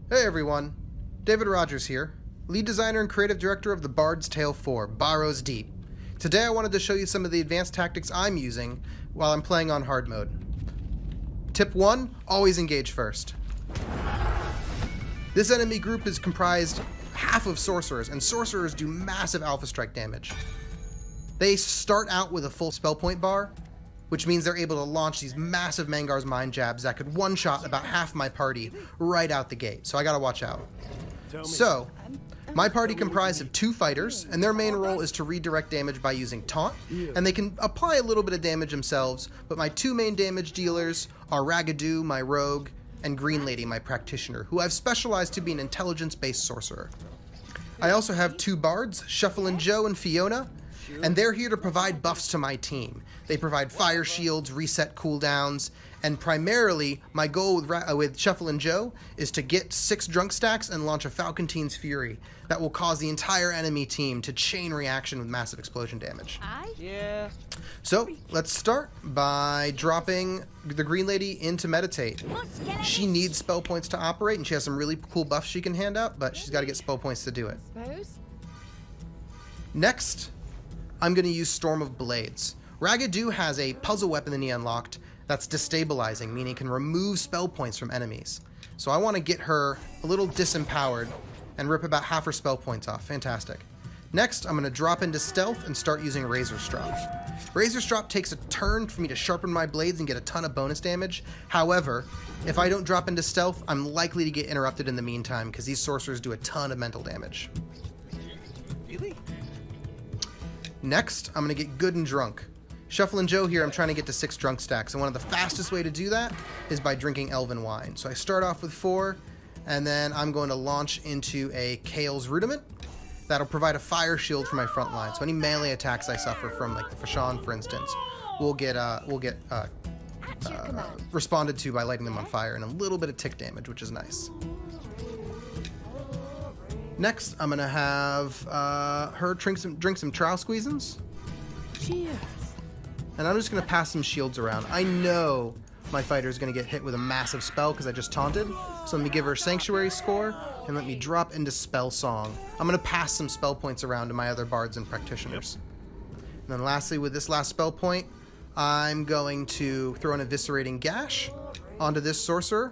Hey everyone, David Rogers here, lead designer and creative director of The Bard's Tale 4, Barrows Deep. Today I wanted to show you some of the advanced tactics I'm using while I'm playing on hard mode. Tip 1, always engage first. This enemy group is comprised half of sorcerers, and sorcerers do massive alpha strike damage. They start out with a full spell point bar, which means they're able to launch these massive Mangar's Mind jabs that could one-shot about half my party right out the gate, so I gotta watch out. So, my party comprised of 2 fighters, and their main role is to redirect damage by using taunt, and they can apply a little bit of damage themselves, but my 2 main damage dealers are Raggedoo, my rogue, and Green Lady, my practitioner, who I've specialized to be an intelligence-based sorcerer. I also have 2 bards, Shufflin' Joe and Fiona, and they're here to provide buffs to my team. They provide fire shields, reset cooldowns, and primarily my goal with Shufflin' Joe is to get 6 drunk stacks and launch a Falcontine's Fury that will cause the entire enemy team to chain reaction with massive explosion damage. Yeah. So let's start by dropping the Green Lady into Meditate. She needs spell points to operate, and she has some really cool buffs she can hand out, but she's got to get spell points to do it. Next, I'm going to use Storm of Blades. Raggedoo has a puzzle weapon that he unlocked that's destabilizing, meaning it can remove spell points from enemies. So I want to get her a little disempowered and rip about half her spell points off. Fantastic. Next, I'm going to drop into Stealth and start using Razor Strop. Razor Strop takes a turn for me to sharpen my blades and get a ton of bonus damage. However, if I don't drop into Stealth, I'm likely to get interrupted in the meantime because these sorcerers do a ton of mental damage. Really? Next, I'm going to get good and drunk. Shufflin' Joe here, I'm trying to get to 6 drunk stacks, and one of the fastest way to do that is by drinking Elven Wine. So I start off with 4, and then I'm going to launch into a Kale's Rudiment. That'll provide a fire shield for my front line. So any melee attacks I suffer from, like the Fashawn, for instance, will get responded to by lighting them on fire, and a little bit of tick damage, which is nice. Next, I'm gonna have her drink some Trial Squeezins. Cheers. And I'm just gonna pass some shields around. I know my fighter's gonna get hit with a massive spell because I just taunted. So let me give her Sanctuary score and let me drop into Spell Song. I'm gonna pass some spell points around to my other bards and practitioners. And then lastly, with this last spell point, I'm going to throw an Eviscerating Gash onto this sorcerer,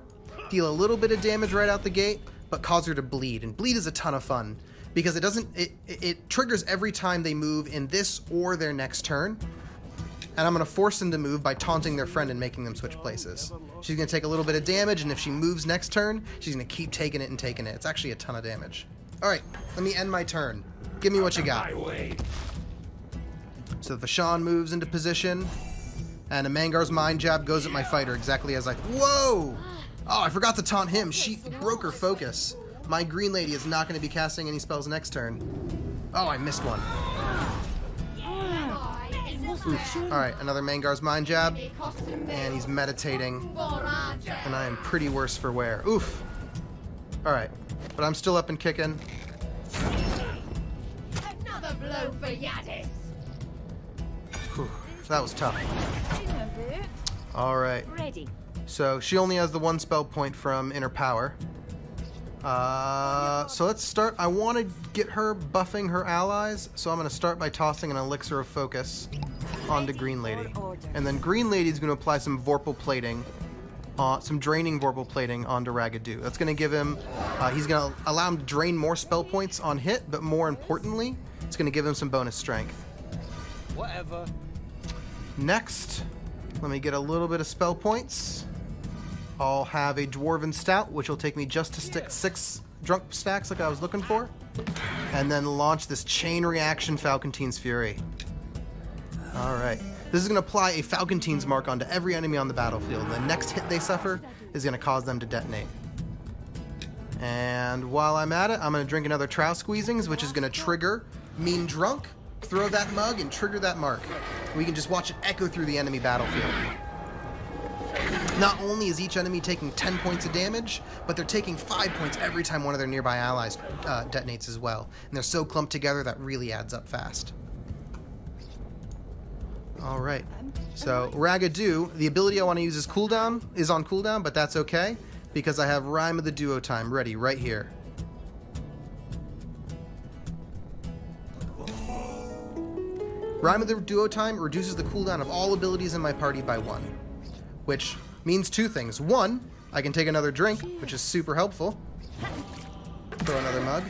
deal a little bit of damage right out the gate, but cause her to bleed. And bleed is a ton of fun because it triggers every time they move in this or their next turn. And I'm going to force them to move by taunting their friend and making them switch places. She's going to take a little bit of damage, and if she moves next turn, she's going to keep taking it and taking it. It's actually a ton of damage. Alright, let me end my turn. Give me what you got. So the Fashawn moves into position, and a Mangar's Mind jab goes at my fighter exactly as I... Whoa! Oh, I forgot to taunt him. She broke her focus. My Green Lady is not going to be casting any spells next turn. Oh, I missed one. Oof. Alright, another Mangar's Mind jab. And he's meditating. And I am pretty worse for wear. Oof. Alright. But I'm still up and kicking. Another blow for Yadis. Whew. That was tough. Alright. Ready. So she only has the 1 spell point from Inner Power. So let's start. I want to get her buffing her allies, so I'm going to start by tossing an Elixir of Focus onto Green Lady. And then Green Lady's going to apply some Vorpal Plating, some draining Vorpal Plating onto Raggedoo. That's going to give him, he's going to allow him to drain more spell points on hit, but more importantly, it's going to give him some bonus strength. Whatever. Next, let me get a little bit of spell points. I'll have a Dwarven Stout, which will take me just to stick 6 drunk stacks like I was looking for. And then launch this Chain Reaction Falcontine's Fury. Alright. This is going to apply a Falcontine's Mark onto every enemy on the battlefield. The next hit they suffer is going to cause them to detonate. And while I'm at it, I'm going to drink another Trial Squeezings, which is going to trigger Mean Drunk, throw that mug, and trigger that mark. We can just watch it echo through the enemy battlefield. Not only is each enemy taking 10 points of damage, but they're taking 5 points every time one of their nearby allies detonates as well. And they're so clumped together that really adds up fast. Alright, so Raggedoo, the ability I want to use is on cooldown, but that's okay. because I have Rhyme of the Duo Time ready right here. Rhyme of the Duo Time reduces the cooldown of all abilities in my party by 1, which means 2 things. 1, I can take another drink, which is super helpful. Throw another mug.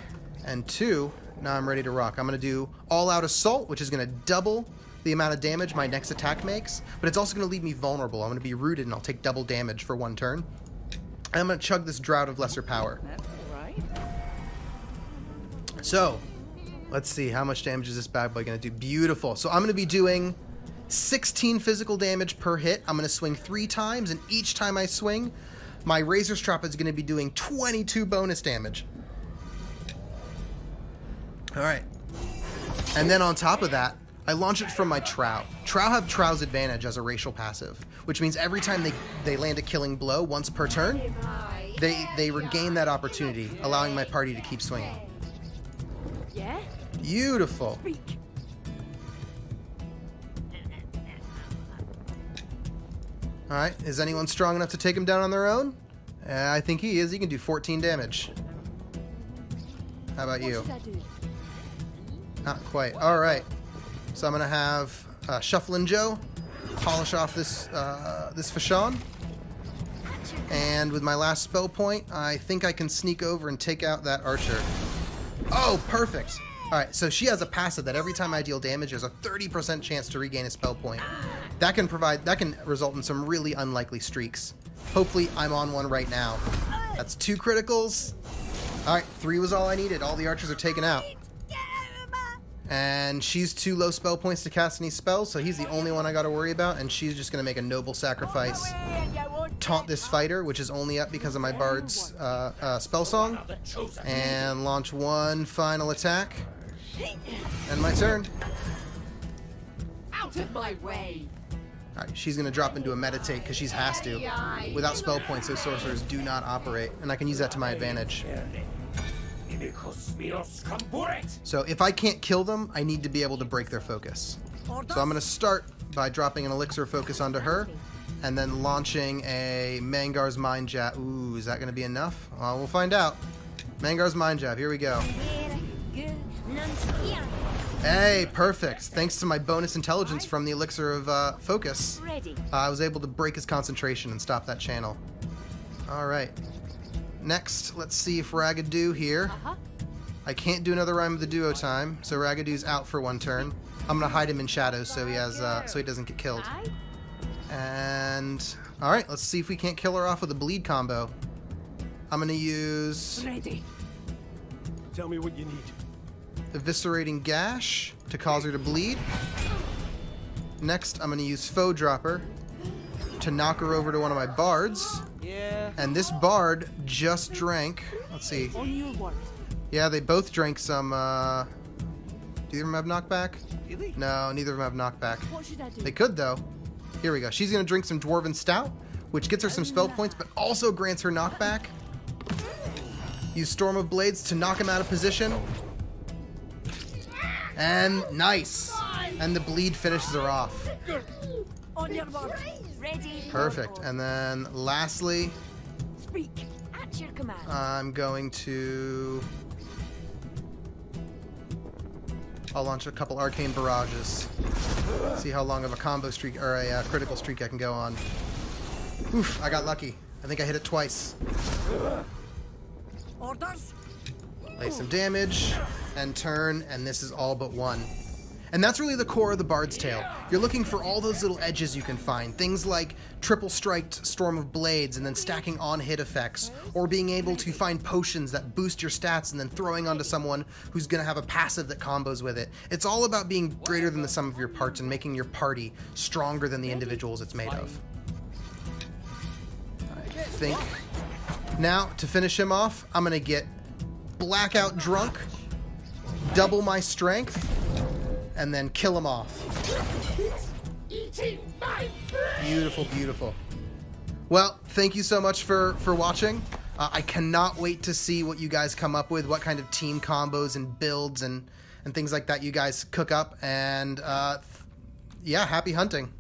And 2, now I'm ready to rock. I'm going to do All-Out Assault, which is going to double the amount of damage my next attack makes, but it's also going to leave me vulnerable. I'm going to be rooted and I'll take double damage for 1 turn. And I'm going to chug this Drought of Lesser Power. That's alright. So, let's see, how much damage is this bad boy going to do? Beautiful. So I'm going to be doing 16 physical damage per hit. I'm going to swing 3 times, and each time I swing, my Razor Strap is going to be doing 22 bonus damage. Alright. And then on top of that, I launch it from my Trow. Trow have Trow's Advantage as a racial passive, which means every time they land a killing blow once per turn, they regain that opportunity, allowing my party to keep swinging. Yeah? Beautiful. Speak. Alright, is anyone strong enough to take him down on their own? I think he is. He can do 14 damage. How about you? What should I do? Not quite. Alright. So I'm going to have Shufflin' Joe polish off this Fashawn. And with my last spell point, I think I can sneak over and take out that archer. Oh, perfect. Alright, so she has a passive that every time I deal damage, there's a 30% chance to regain a spell point. That can result in some really unlikely streaks. Hopefully, I'm on one right now. That's 2 criticals. Alright, 3 was all I needed. All the archers are taken out. And she's 2 low spell points to cast any spells, so he's the only one I gotta worry about, and she's just gonna make a noble sacrifice. Taunt this fighter, which is only up because of my bard's spell song, and launch 1 final attack. And my turn. Out of my way! Alright, she's gonna drop into a meditate because she has to. Without spell points, those sorcerers do not operate, and I can use that to my advantage. So if I can't kill them, I need to be able to break their focus. So I'm going to start by dropping an elixir of focus onto her, and then launching a Mangar's Mind Jab. Ooh, is that going to be enough? Well, we'll find out. Mangar's Mind Jab, here we go. Hey, perfect. Thanks to my bonus intelligence from the elixir of focus, I was able to break his concentration and stop that channel. Alright. Next, let's see if Raggedoo here. I can't do another Rhyme of the Duo Time, so Raggedoo's out for 1 turn. I'm gonna hide him in shadows so he doesn't get killed. And alright, let's see if we can't kill her off with a bleed combo. I'm gonna use Ready. Tell me what you need. Eviscerating Gash to cause her to bleed. Next, I'm gonna use Foe Dropper to knock her over to one of my bards. Yeah. And this bard just drank, let's see. On your word. Yeah, they both drank some, do either of them have knockback? Really? No, neither of them have knockback. What should I do? They could, though. Here we go. She's gonna drink some Dwarven Stout, which gets her some spell points, but also grants her knockback. Use Storm of Blades to knock him out of position. And nice! And the bleed finishes her off. On your word. Ready. Perfect. And then lastly, Speak. At your command. I'm going to... I'll launch a couple Arcane Barrages. See how long of a combo streak, or a critical streak I can go on. Oof, I got lucky. I think I hit it twice. Orders. Lay some damage, and turn, and this is all but 1. And that's really the core of the Bard's Tale. You're looking for all those little edges you can find. Things like triple striked Storm of Blades and then stacking on hit effects, or being able to find potions that boost your stats and then throwing onto someone who's going to have a passive that combos with it. It's all about being greater than the sum of your parts and making your party stronger than the individuals it's made of. I think. Now, to finish him off, I'm going to get blackout drunk, double my strength, and then kill him off. Beautiful, beautiful. Well, thank you so much for watching. I cannot wait to see what you guys come up with, what kind of team combos and builds and things like that you guys cook up. And yeah, happy hunting.